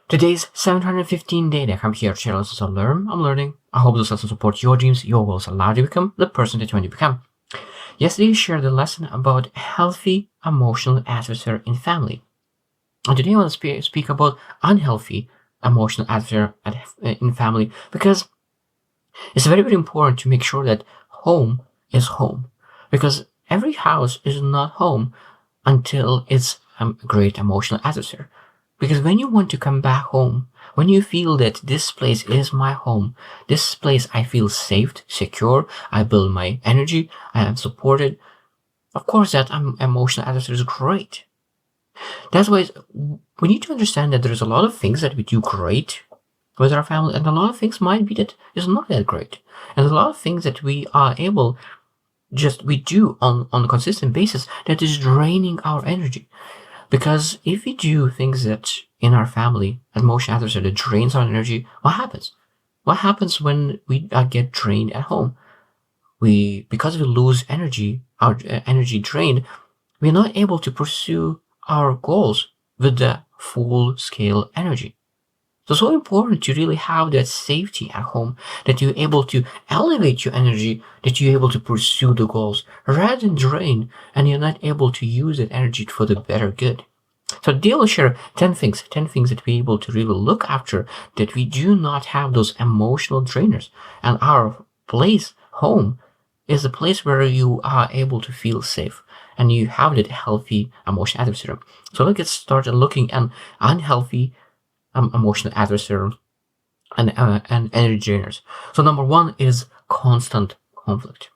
Today's 715 day deck. I'm here to share lessons to learn. I'm learning. I hope those lessons support your dreams, your goals, allow you to become the person that you want to become. Yesterday, I shared a lesson about healthy emotional atmosphere in family. And today, I want to speak about unhealthy emotional atmosphere in family, because it's very, very important to make sure that home is home. Because every house is not home until it's a great emotional atmosphere. Because when you want to come back home, when you feel that this place is my home, this place I feel safe, secure, I build my energy, I am supported, of course that emotional atmosphere is great. That's why we need to understand that there's a lot of things that we do great with our family, and a lot of things might be that is not that great. And a lot of things that we are able we do on a consistent basis that is draining our energy. Because if we do things that in our family, emotional atmosphere that drains our energy, what happens? What happens when we get drained at home? Because we lose energy, our energy drained, we're not able to pursue our goals with the full scale energy. So it's so important to really have that safety at home, that you're able to elevate your energy, that you're able to pursue the goals rather than drain, and you're not able to use that energy for the better good. So today I'll share 10 things that we're able to really look after, that we do not have those emotional drainers. And our place, home, is a place where you are able to feel safe and you have that healthy emotional atmosphere. So let's get started looking at unhealthy emotional atmosphere and energy drainers. So number one is constant conflict.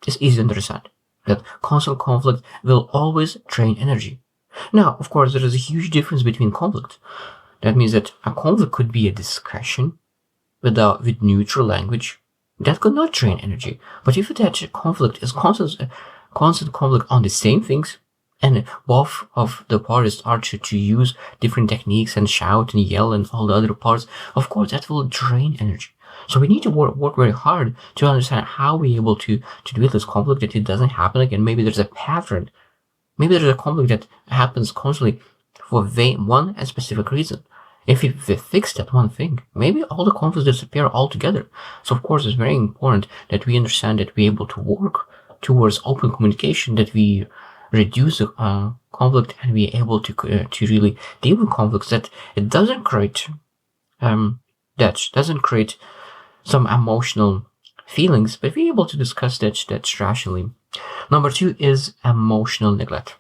It's easy to understand that constant conflict will always drain energy. Now, of course, there is a huge difference between conflict. That means that a conflict could be a discussion with neutral language that could not drain energy. But if that conflict is constant conflict on the same things, and both of the parties start to use different techniques and shout and yell and all the other parts, of course that will drain energy. So we need to work very hard to understand how we're able to deal with this conflict, that it doesn't happen again. Maybe there's a pattern. Maybe there's a conflict that happens constantly for one and specific reason. If we fix that one thing, maybe all the conflicts disappear altogether. So of course it's very important that we understand that we're able to work towards open communication, that we reduce the conflict and be able to really deal with conflicts, that it doesn't create some emotional feelings, but be able to discuss that rationally. Number two is emotional neglect.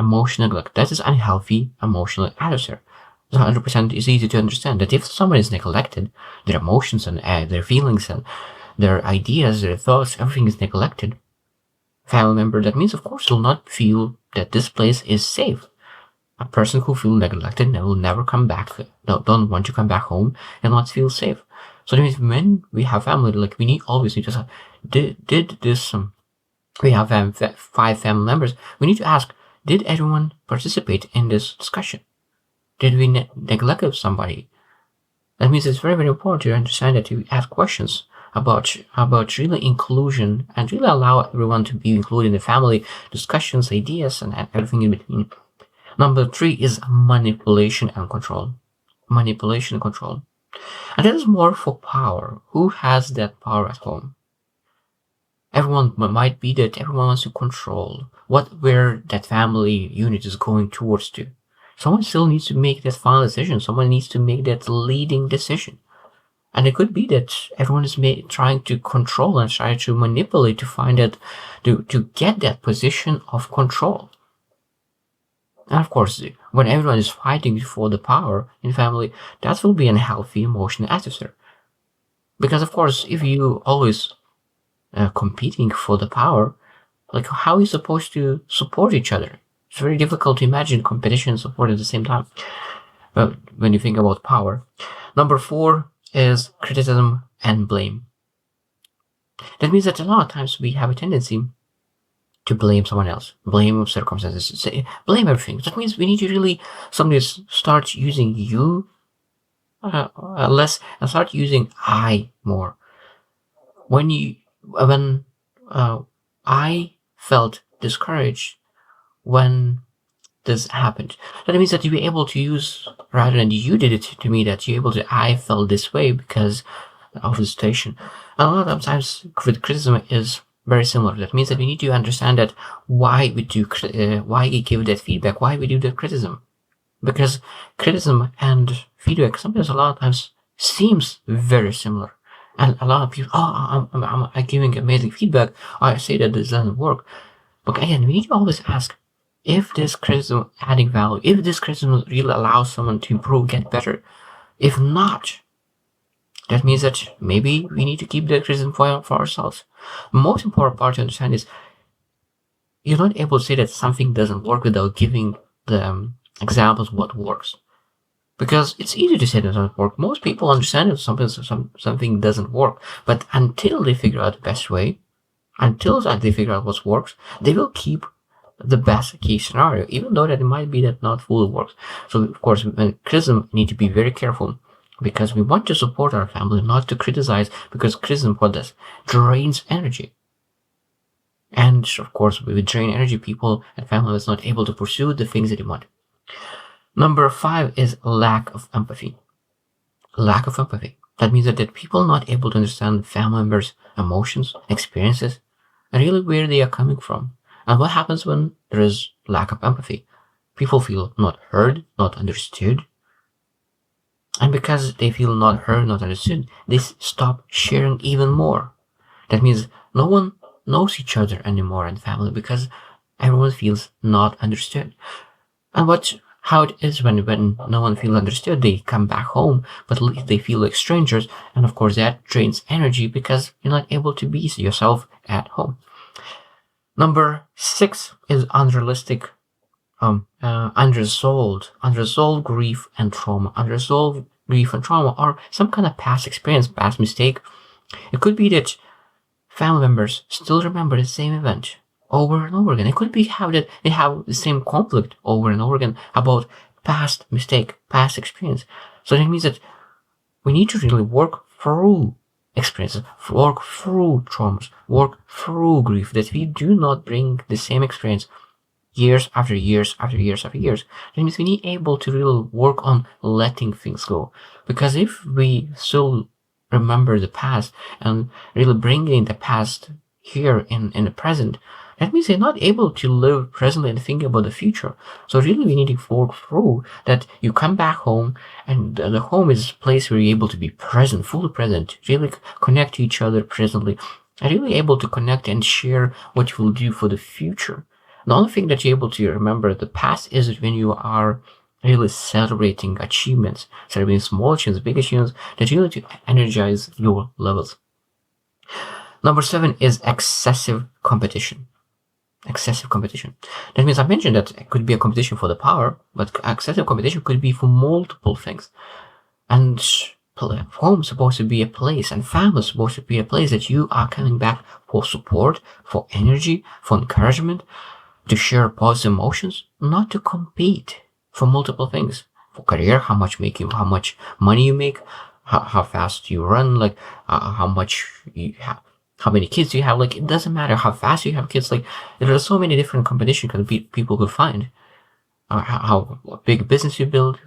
Emotional neglect, that is unhealthy emotional atmosphere. 100% is easy to understand that if someone is neglected, their emotions and their feelings and their ideas, their thoughts, everything is neglected. Family member, that means of course will not feel that this place is safe. A person who feels neglected will never come back, don't want to come back home and not feel safe. So that means when we have family, like we always need to did this we have 5 family members, we need to ask, did everyone participate in this discussion? Did we neglect somebody? That means it's very, very important to understand that you ask questions about really inclusion and really allow everyone to be included in the family discussions, ideas, and everything in between. Number 3 is manipulation and control. Manipulation and control. And that is more for power. Who has that power at home? Everyone might be that everyone wants to control where that family unit is going towards to. Someone still needs to make that final decision. Someone needs to make that leading decision. And it could be that everyone is trying to control and try to manipulate to find that, to get that position of control. And of course, when everyone is fighting for the power in family, that will be an unhealthy emotional atmosphere. Because of course, if you always competing for the power, like how are you supposed to support each other? It's very difficult to imagine competition and support at the same time. But when you think about power. Number 4 is criticism and blame. That means that a lot of times we have a tendency to blame someone else, blame circumstances, blame everything. That means we need to really somebody start using you less and start using I more. When I felt discouraged when this happened. That means that you're able to use, rather than you did it to me, that you're able to, I felt this way because of the situation. And a lot of times with criticism is very similar. That means that we need to understand that why we do, why we give that feedback, why we do that criticism. Because criticism and feedback sometimes a lot of times seems very similar. And a lot of people, I'm giving amazing feedback. I say that this doesn't work. But again, we need to always ask, if this criticism adding value, if this criticism really allows someone to improve, get better. If not, that means that maybe we need to keep that criticism for ourselves. The most important part to understand is you're not able to say that something doesn't work without giving the examples what works. Because it's easy to say that doesn't work. Most people understand that something doesn't work. But until they figure out the best way, until they figure out what works, they will keep the best case scenario, even though that it might be that not fully works. So of course, when criticism, need to be very careful, because we want to support our family, not to criticize, because criticism, what does? Drains energy. And of course, with drain energy, people and family is not able to pursue the things that they want. Number 5 is lack of empathy. Lack of empathy. That means that people are not able to understand family members' emotions, experiences, and really where they are coming from. And what happens when there is lack of empathy? People feel not heard, not understood. And because they feel not heard, not understood, they stop sharing even more. That means no one knows each other anymore in family, because everyone feels not understood. And how it is when no one feels understood, they come back home, but at least they feel like strangers. And of course that drains energy, because you're not able to be yourself at home. Number 6 is unrealistic, unresolved grief and trauma. Unresolved grief and trauma, or some kind of past experience, past mistake. It could be that family members still remember the same event over and over again. It could be how that they have the same conflict over and over again about past mistake, past experience. So that means that we need to really work through experiences, work through traumas, work through grief, that we do not bring the same experience years after years after years after years. That means we need able to really work on letting things go. Because if we still remember the past and really bringing the past here in the present, that means they're not able to live presently and think about the future. So really we need to work through that. You come back home, and the home is a place where you're able to be present, fully present, really connect to each other presently, and really able to connect and share what you will do for the future. The only thing that you're able to remember the past is when you are really celebrating achievements, celebrating small achievements, big achievements, that really to energize your levels. Number 7 is excessive competition. Excessive competition. That means I mentioned that it could be a competition for the power, but excessive competition could be for multiple things. And home is supposed to be a place, and family is supposed to be a place that you are coming back for support, for energy, for encouragement, to share positive emotions, not to compete for multiple things. For career, how much money you make, how fast you run, like how much you have, how many kids you have. Like, it doesn't matter how fast you have kids. Like, there are so many different competition people could find. How big business you build.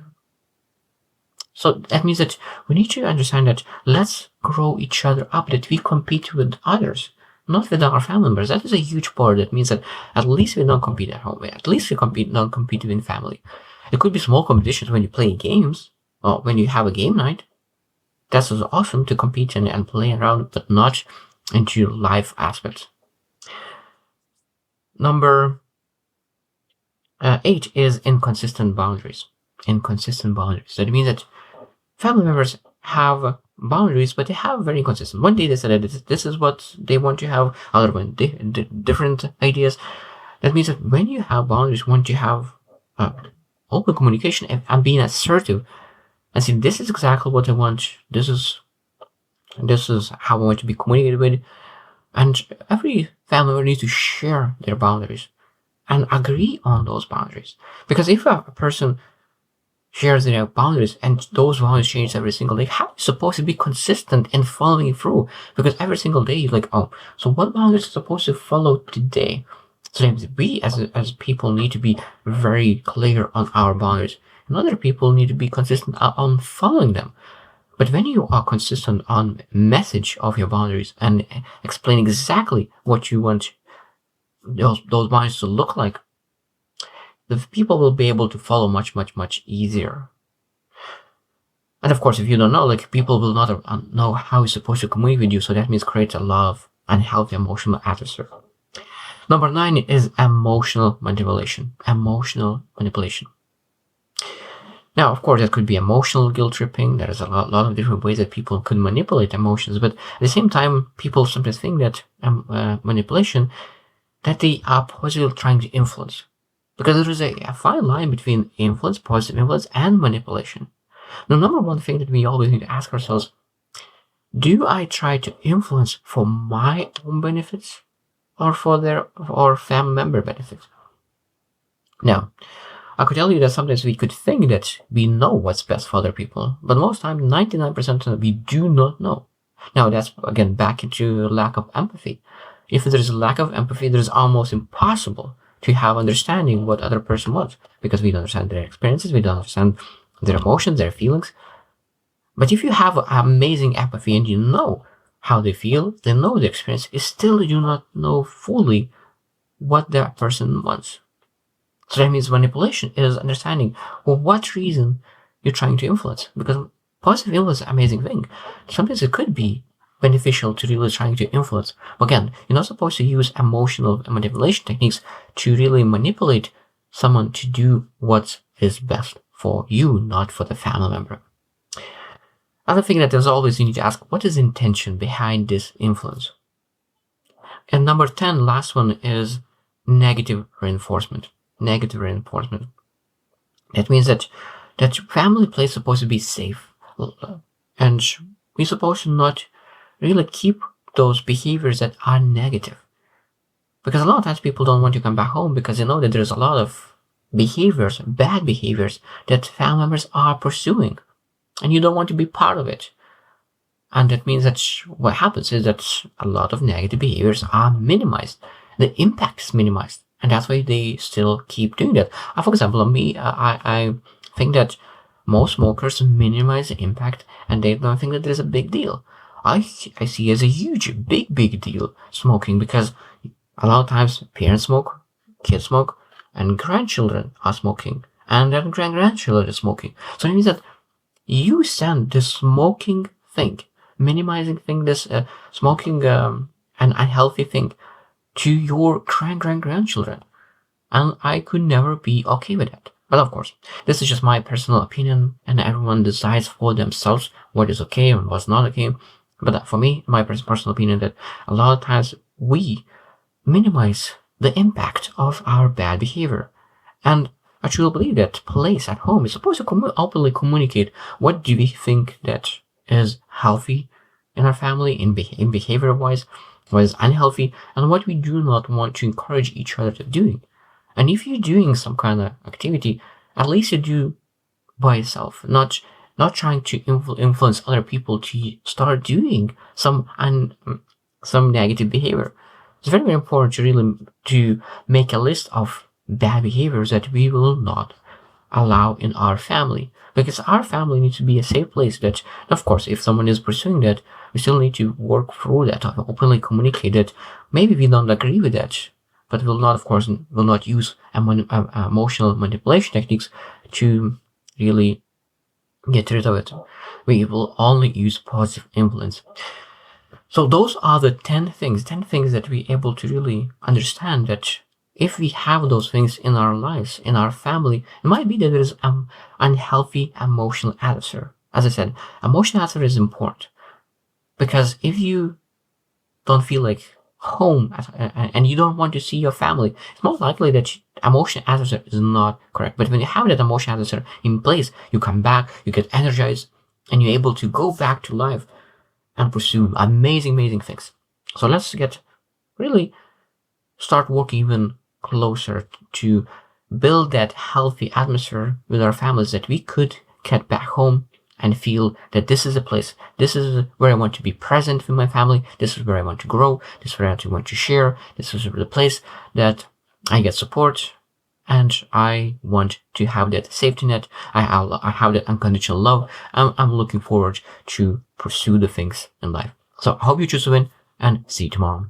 So that means that we need to understand that let's grow each other up, that we compete with others, not with our family members. That is a huge part. That means that at least we don't compete at home. At least we don't compete in family. It could be small competitions when you play games, or when you have a game night. That's awesome to compete and play around, but not into life aspects. Number 8 is inconsistent boundaries. Inconsistent boundaries. So it means that family members have boundaries, but they have very inconsistent. One day they said that this is what they want to have, other one different ideas. That means that when you have boundaries, when you have open communication and being assertive, and say, this is exactly what I want. This is how I want to be communicated with. And every family member needs to share their boundaries and agree on those boundaries. Because if a person shares their boundaries and those boundaries change every single day, how are you supposed to be consistent in following through? Because every single day you're like, oh, so what boundaries are supposed to follow today? So we as people need to be very clear on our boundaries, and other people need to be consistent on following them. But when you are consistent on message of your boundaries and explain exactly what you want those boundaries to look like, the people will be able to follow much easier. And of course, if you don't know, like, people will not know how you're supposed to communicate with you. So that means create a lot of unhealthy emotional atmosphere. Number 9 is emotional manipulation. Emotional manipulation. Now, of course, that could be emotional guilt tripping. There's a lot of different ways that people could manipulate emotions. But at the same time, people sometimes think that manipulation, that they are positively trying to influence. Because there is a fine line between influence, positive influence, and manipulation. The number one thing that we always need to ask ourselves, do I try to influence for my own benefits or for or family member benefits? Now, I could tell you that sometimes we could think that we know what's best for other people, but most times, 99% we do not know. Now, that's again back into lack of empathy. If there's a lack of empathy, there's almost impossible to have understanding what other person wants, because we don't understand their experiences, we don't understand their emotions, their feelings. But if you have amazing empathy and you know how they feel, they know the experience, you still do not know fully what that person wants. So that means manipulation is understanding for what reason you're trying to influence. Because positive influence is an amazing thing. Sometimes it could be beneficial to really trying to influence. Again, you're not supposed to use emotional manipulation techniques to really manipulate someone to do what is best for you, not for the family member. Other thing that there's always, you need to ask, what is the intention behind this influence? And number 10, last one, is negative reinforcement. Negative reinforcement. That means that family place is supposed to be safe, and we're supposed to not really keep those behaviors that are negative. Because a lot of times people don't want to come back home because they know that there's a lot of behaviors, bad behaviors, that family members are pursuing, and you don't want to be part of it. And that means that what happens is that a lot of negative behaviors are minimized. The impact is minimized. And that's why they still keep doing that. For example, me, I think that most smokers minimize the impact and they don't think that there's a big deal. I see as a huge, big deal smoking, because a lot of times parents smoke, kids smoke, and grandchildren are smoking, and then grandchildren are smoking. So it means that you send the smoking thing, minimizing thing, this smoking an unhealthy thing, to your grandchildren, and I could never be okay with that. But of course, this is just my personal opinion, and everyone decides for themselves what is okay and what's not okay. But for me, my personal opinion, that a lot of times we minimize the impact of our bad behavior. And I truly believe that place at home is supposed to openly communicate what do we think that is healthy in our family, in behavior-wise, what is unhealthy, and what we do not want to encourage each other to doing. And if you're doing some kind of activity, at least you do by yourself, not trying to influence other people to start doing some negative behavior. It's very, very important to make a list of bad behaviors that we will not allow in our family, because our family needs to be a safe place. That, of course, if someone is pursuing that, we still need to work through that, openly communicate it. Maybe we don't agree with that, but will not use emotional manipulation techniques to really get rid of it. We will only use positive influence. So those are the 10 things that we're able to really understand, that if we have those things in our lives, in our family, it might be that there is unhealthy emotional atmosphere. As I said, emotional atmosphere is important, because if you don't feel like home and you don't want to see your family, it's most likely that emotional atmosphere is not correct. But when you have that emotional atmosphere in place, you come back, you get energized, and you're able to go back to life and pursue amazing things. So let's start working even closer to build that healthy atmosphere with our families, that we could get back home and feel that this is a place, this is where I want to be present with my family, this is where I want to grow, this is where I want to share, this is the place that I get support, and I want to have that safety net. I have that unconditional love. I'm looking forward to pursue the things in life. So I hope you choose to win, and see you tomorrow.